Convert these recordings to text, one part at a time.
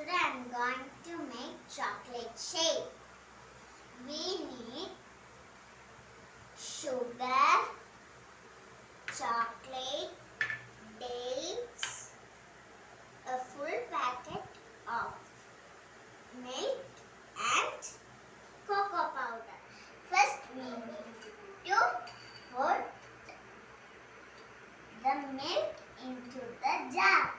Today I'm going to make chocolate shake. We need sugar, chocolate, dates, a full packet of milk and cocoa powder. First we need to put the milk into the jar.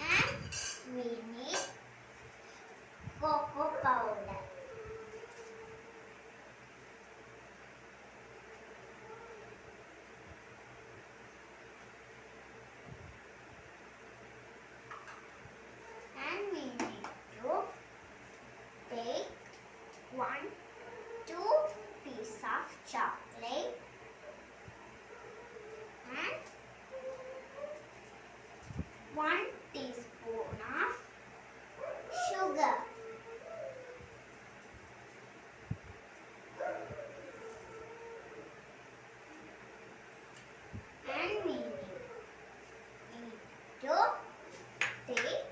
And we need cocoa powder. And we need to take 2 pieces of chocolate and 1 teaspoon of sugar. And we need to take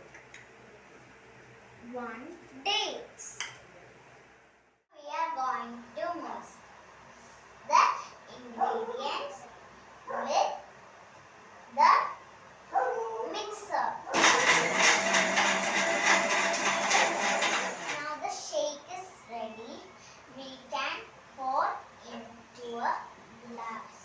1 dates. We are going to mix the ingredients with the mixer. Now the shake is ready. We can pour into a glass.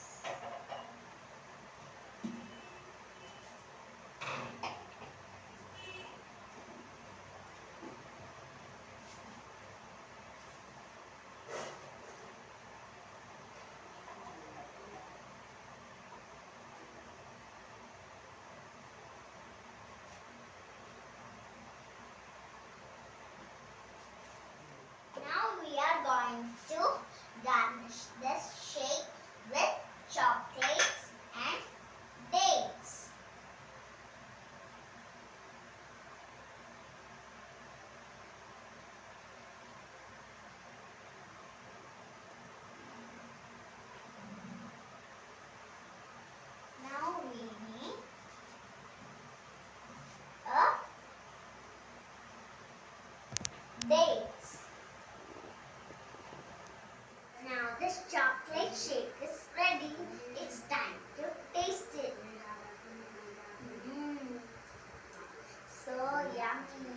Now we are going to garnish this shake with chocolates and dates. Now we need a dates. Now this chocolate shake is ready. It's time to taste it. So yummy.